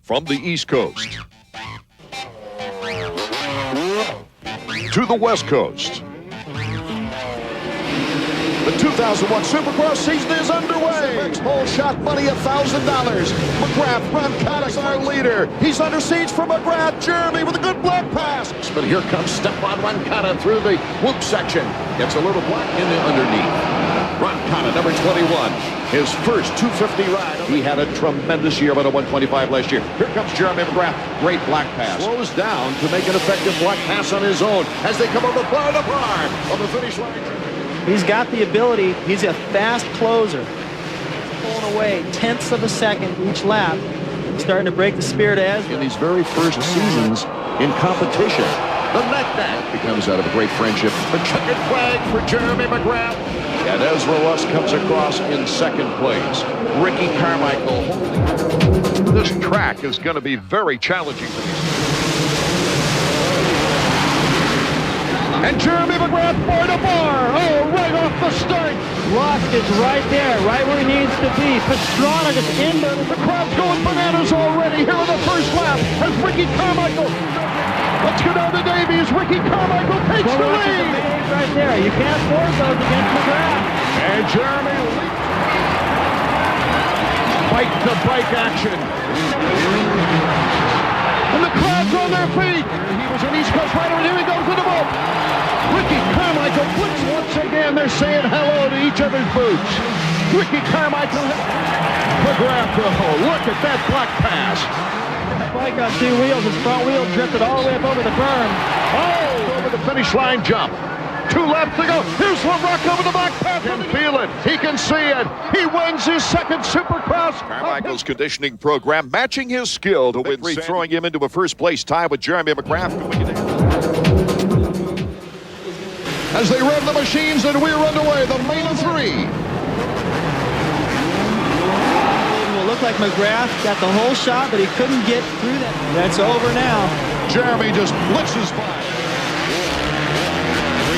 from the East Coast to the West Coast. The 2001 Supercross season is underway. Next hole shot money $1,000. McGrath, Roncotta's our leader. He's under siege from McGrath. Jeremy with a good black pass. But here comes Stefan Roncotta through the whoop section. Gets a little black in the underneath. Roncotta, number 21. His first 250 ride. He had a tremendous year, about a 125 last year. Here comes Jeremy McGrath. Great black pass. Slows down to make an effective black pass on his own as they come over bar to bar on the finish line. He's got the ability. He's a fast closer. Pulling away tenths of a second each lap. He's starting to break the spirit as in these very first seasons in competition. The neck becomes out of a great friendship. A checkered flag for Jeremy McGrath. And Ezra Lusk comes across in second place. Ricky Carmichael. This track is going to be very challenging for these. And Jeremy McGrath bar to bar. Oh, right off the start. Lusk is right there, right where he needs to be. Pastrana just in there. The crowd's going bananas already here in the first lap as Ricky Carmichael. Let's go down to Davies. Ricky Carmichael takes the lead. Right there. You can't force those against McGrath. And Jeremy leads. Bike-to-bike action. And the crowd's on their feet. He was an East Coast rider, and here he goes with the boat. Ricky Carmichael flips once again. They're saying hello to each other's boots. Ricky Carmichael. McGrath, oh, look at that black pass. Bike on two wheels. His front wheel drifted all the way up over the berm. Oh, over the finish line jump. 2 laps to go. Here's LaRock over the black pass. He can feel it. He can see it. He wins his second Supercross. Carmichael's conditioning program matching his skill to win, throwing him into a first-place tie with Jeremy McGrath. As they rev the machines and we're underway, the main of 3. It will look like McGrath got the whole shot, but he couldn't get through that. That's over now. Jeremy just blitzes by.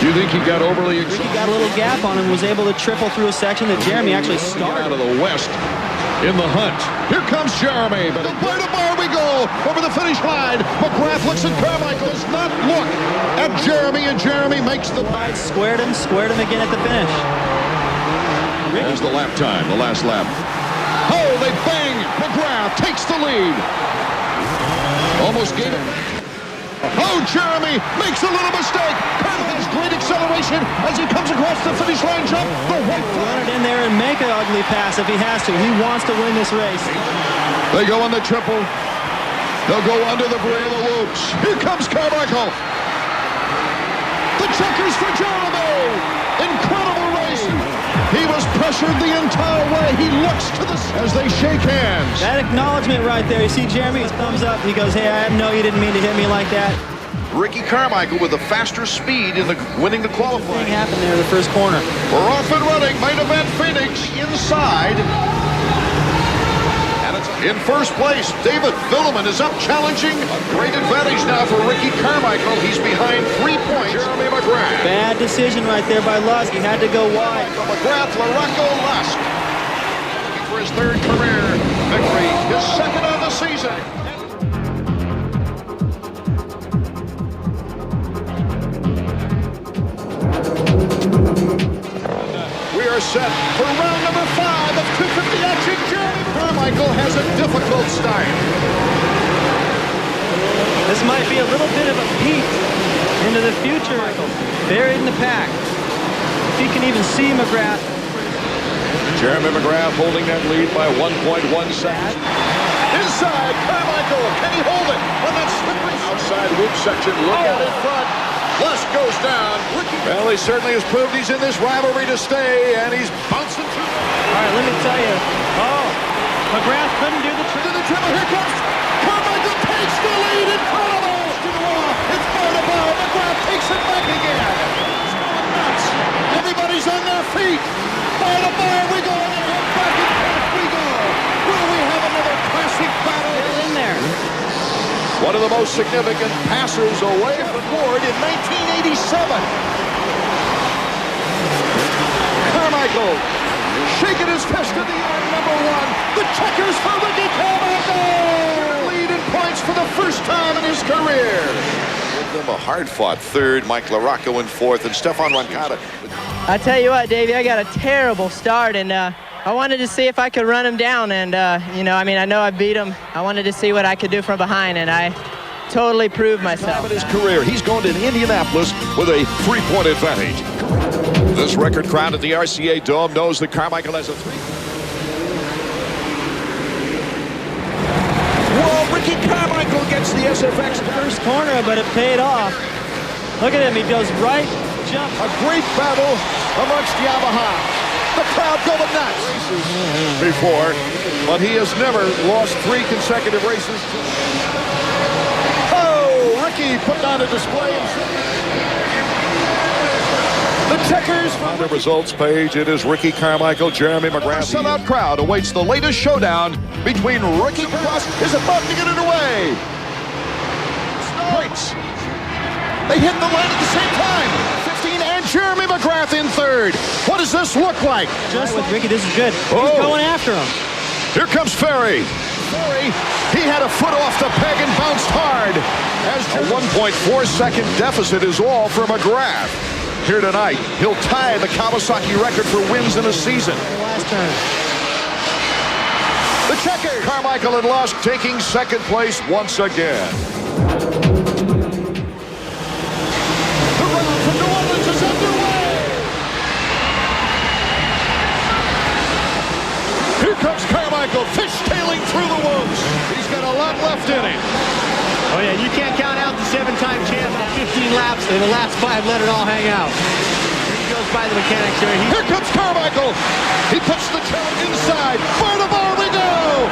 Do you think he got overly excited? Ricky got a little gap on him, was able to triple through a section that Jeremy actually started. Out of the west in the hunt. Here comes Jeremy, but bar to bar we go over the finish line. McGrath looks at Carmichael, does not look at Jeremy, and Jeremy makes the pass. Squared him again at the finish. There's the lap time, the last lap. Oh, they bang! McGrath takes the lead. Almost gave it. Oh, Jeremy makes a little mistake. Carmichael has great acceleration as he comes across the finish line jump. The white flag. Run it in there and make an ugly pass if he has to. He wants to win this race. They go on the triple. They'll go under the braille of whoops. Here comes Carmichael. The checkers for Jeremy. Incredible race. He was pressured the entire way. He looks to the as they shake hands. That acknowledgement right there. You see Jeremy, his thumbs up. He goes, hey, I know you didn't mean to hit me like that. Ricky Carmichael with the faster speed in the winning the qualifying. Nothing happened there in the first corner. We're off and running. Main event Phoenix inside. And it's in first place. David Villeman is up challenging. A great advantage now for Ricky Carmichael. He's behind 3 points. Jeremy McGrath. Bad decision right there by Lusk. He had to go wide. From McGrath, LaRocco, Lusk. Looking for his 3rd career victory. His 2nd of the season. We are set for round number 5 of 250 action. Jeremy Carmichael has a difficult start. This might be a little bit of a peek into the future. Buried in the pack. If he can even see McGrath. Jeremy McGrath holding that lead by 1.1 seconds. Inside, Carmichael. Can he hold it on that slippery outside whoop section? Look out in front. Lusk goes down. Well, he certainly has proved he's in this rivalry to stay, and he's bouncing through. All right, let me tell you. Oh, McGrath couldn't do the triple. Here comes Carmichael, takes the lead. Incredible. It's bar to bar. McGrath takes it back again. It's going nuts. Everybody's on their feet. Bar to bar we go. Back and forth we go. Will we have another classic battle? They're in there. One of the most significant passers away from the board in 1987. Carmichael shaking his fist in the air, number 1. The checkers for Ricky Carmichael. Lead first time in his career. Give them a hard-fought third. Mike LaRocco in fourth, and Stefan Roncada. I tell you what, Davey, I got a terrible start, and I wanted to see if I could run him down. And, you know, I mean, I know I beat him. I wanted to see what I could do from behind, and I totally proved myself. In his career, he's going to Indianapolis with a 3-point advantage. This record crowd at the RCA Dome knows that Carmichael has a 3. Whoa, Ricky Carmichael gets the SFX. First corner, but it paid off. Look at him, he goes right, jump. A great battle amongst Yamaha. The crowd going nuts. Before, but he has never lost 3 consecutive races. Oh, Ricky put on a display. The checkers from the results page. It is Ricky Carmichael, Jeremy McGrath. A sellout crowd awaits the latest showdown between Ricky Carmichael is about to get it away. Points. They hit the line at the same time. 15 and Jeremy McGrath in third. What does this look like? Just with Ricky, this is good. He's going after him. Here comes Ferry. Ferry, he had a foot off the peg and bounced hard. As a 1.4-second deficit is all for McGrath. Here tonight, he'll tie the Kawasaki record for wins in a season. Last turn. The checker. Carmichael and Lusk taking second place once again. The run from New Orleans is underway. Here comes Carmichael, fishtailing through the woods. He's got a lot left in him. Oh yeah, you can't count out the 7-time champ at 15 laps. In the last 5, let it all hang out. He goes by the mechanics here. Here comes Carmichael. He puts the challenge inside. For the bar we go.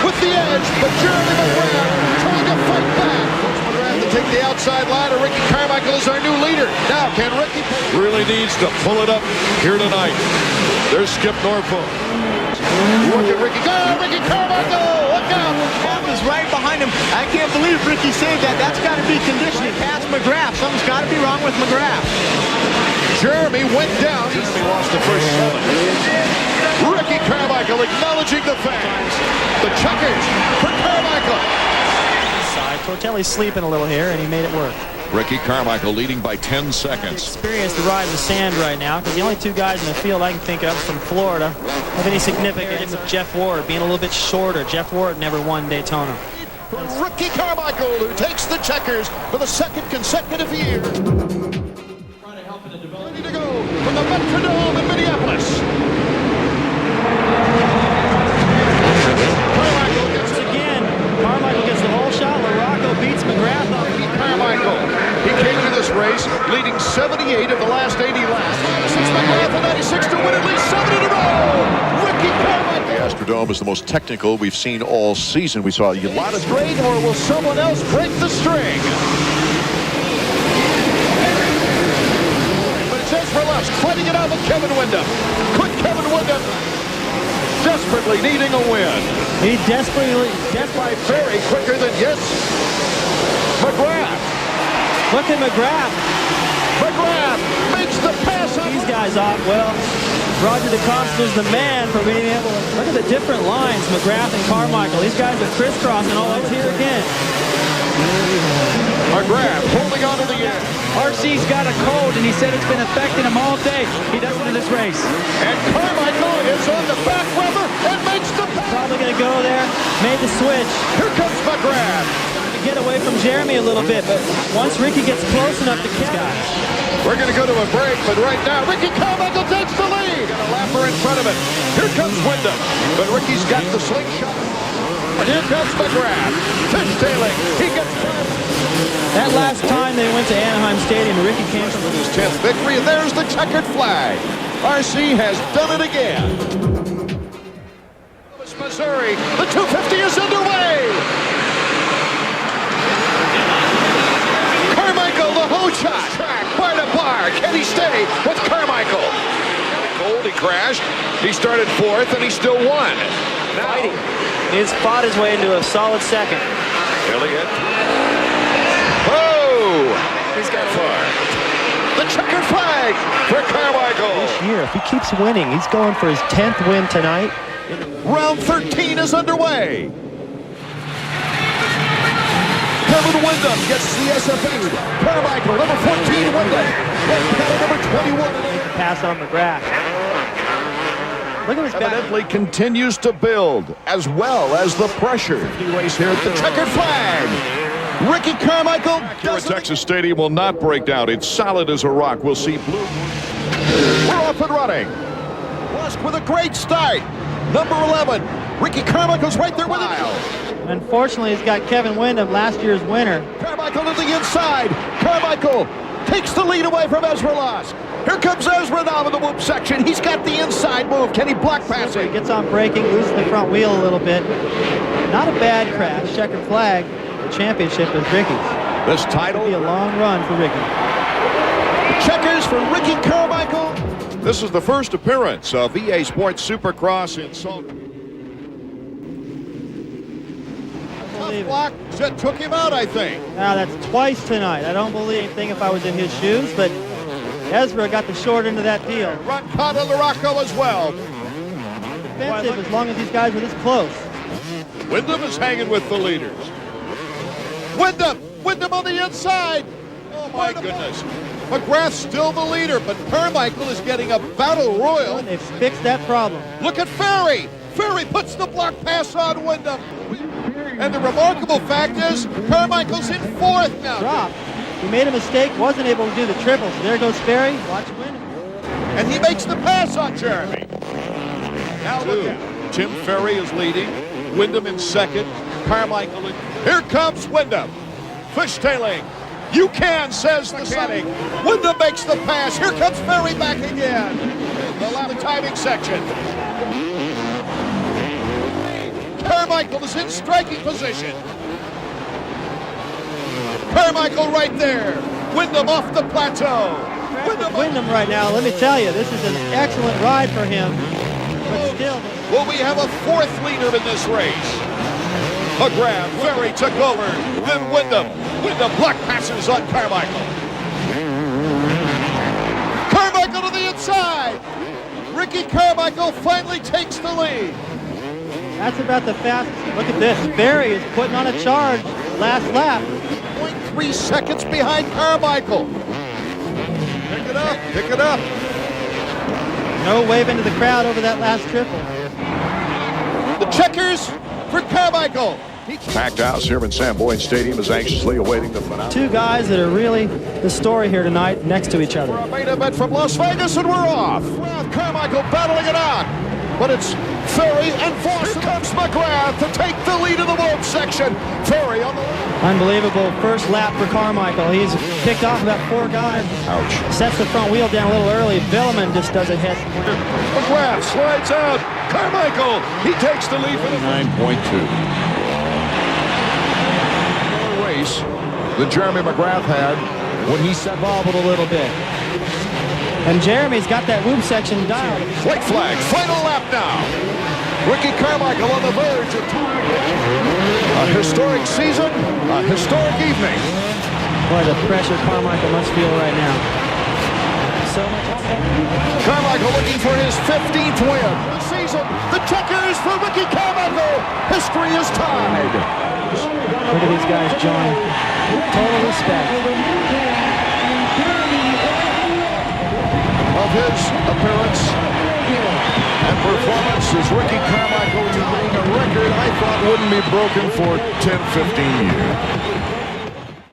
With the edge, but Jeremy McGrath trying to fight back. McGrath to take the outside line, and Ricky Carmichael is our new leader. Now, can Ricky really needs to pull it up here tonight? There's Skip Norfolk. Look at Ricky. Go, Ricky Carmichael! Look out! Webb is right behind him. I can't believe Ricky saved that. That's got to be conditioning. Past McGrath. Something's got to be wrong with McGrath. Jeremy went down. Jeremy lost the first 7. Ricky Carmichael acknowledging the fans. The checkers for Carmichael. Side. Tortelli's sleeping a little here, and he made it work. Ricky Carmichael leading by 10 seconds. Experience to ride in the sand right now, because the only 2 guys in the field I can think of from Florida of any significance with Jeff Ward being a little bit shorter. Jeff Ward never won Daytona. Ricky Carmichael, who takes the checkers for the 2nd consecutive year. Ready to go from the Metrodome in Minneapolis. Carmichael gets it again. Carmichael gets the whole shot. LaRocco beats McGrath off. Carmichael. He came to this race leading 78 of the last 80 laps. Since McGrath in 96 to win at least 7 in a row. Ricky Carmichael. The Astrodome is the most technical we've seen all season. We saw a lot of straight, or will someone else break the string? But it's Ezra Lusk fighting it out with Kevin Windham. Could Kevin Windham desperately needing a win? He desperately by very quicker than McGrath. Look at McGrath. McGrath makes the pass. These guys off. Well, Roger DeCosta's the man for being able to look at the different lines. McGrath and Carmichael. These guys are crisscrossing all over here again. McGrath holding on to the end. RC's got a cold, and he said it's been affecting him all day. He doesn't in this race. And Carmichael is on the back rubber and makes the pass. Probably going to go there. Made the switch. Here comes McGrath. Get away from Jeremy a little bit, but once Ricky gets close enough to catch guys. We're going to go to a break, but right now, Ricky Carmichael takes the lead. Got a lapper in front of it. Here comes Windham, but Ricky's got the slingshot. And here comes McGrath. Fishtailing. He gets that last time they went to Anaheim Stadium, Ricky came from his 10th victory, and there's the checkered flag. RC has done it again. Missouri, the 250 is underway. Carmichael, the whole shot. Bar to bar. Can he stay with Carmichael? Cold, he crashed. He started 4th, and he still won. Now, he's fought his way into a solid 2nd. Elliott. Oh! He's got far. The checkered flag for Carmichael. This year, if he keeps winning, he's going for his 10th win tonight. Round 13 is underway. Kevin Windham gets the SFA. Carmichael, number 14, Windham. Number 21. Pass on McGrath. Look at his back. Evidently continues to build, as well as the pressure. Race here at the checkered flag. Ricky Carmichael. Here at Texas Stadium will not break down. It's solid as a rock. We'll see blue. We're off and running. Lusk with a great start. Number 11. Ricky Carmichael's right there with him. Unfortunately, he's got Kevin Windham, last year's winner. Carmichael to the inside. Carmichael takes the lead away from Ezra Lusk. Here comes Ezra now in the whoop section. He's got the inside move. Can he block pass it? He gets on braking, loses the front wheel a little bit. Not a bad crash. Checkered flag. The championship is Ricky's. This title It'll be a long run for Ricky. Checkers for Ricky Carmichael. This is the first appearance of EA Sports Supercross in Salt. Tough block that took him out, I think. Now that's twice tonight. I don't believe anything if I was in his shoes, but Ezra got the short end of that deal. Run caught on the Rocco as well. Defensive as long as these guys were this close. Windham is hanging with the leaders. Windham on the inside. Oh my goodness. McGrath's still the leader, but Carmichael is getting a battle royal. They've fixed that problem. Look at Ferry. Ferry puts the block pass on Windham. And the remarkable fact is, Carmichael's in fourth now. Drop. He made a mistake, wasn't able to do the triple. So there goes Ferry. Watch Windham. And he makes the pass on Jeremy. Now look at Tim Ferry is leading. Windham in second. Carmichael in. Here comes Windham. Fishtailing. You can, says the mechanic. Windham makes the pass. Here comes Ferry back again. The lap timing section. Carmichael is in striking position. Carmichael right there. Windham off the plateau. Windham right now, let me tell you, this is an excellent ride for him. But still. Will we have a fourth leader in this race? McGrath, Ferry took over. Then Windham. Windham block passes on Carmichael. Carmichael to the inside. Ricky Carmichael finally takes the lead. That's about the fastest. Look at this. Ferry is putting on a charge last lap. 0.3 seconds behind Carmichael. Pick it up. Pick it up. No wave into the crowd over that last triple. The checkers for Carmichael. Packed house here in Sam Boyd Stadium is anxiously awaiting the finale. Two guys that are really the story here tonight next to each other. Our main event from Las Vegas, and we're off. Carmichael battling it out. But it's Ferry and Voss. Here comes McGrath to take the lead in the whoop section. Ferry on the unbelievable first lap for Carmichael. He's picked off about 4 guys. Ouch. Sets the front wheel down a little early. Villeman just doesn't hit. McGrath slides out. Carmichael, he takes the lead for the 9.2. Race that Jeremy McGrath had when he set Bobbled a little bit. And Jeremy's got that whoop section dialed. white flag, final lap now. Ricky Carmichael on the verge of a historic season, a historic evening. Boy, the pressure Carmichael must feel right now. So much. Carmichael looking for his 15th win of the season. The checkers for Ricky Carmichael. History is tied. Look at these guys, John. Total respect. Of his appearance and performance is Ricky Carmichael tying a record I thought wouldn't be broken for 10, 15 years.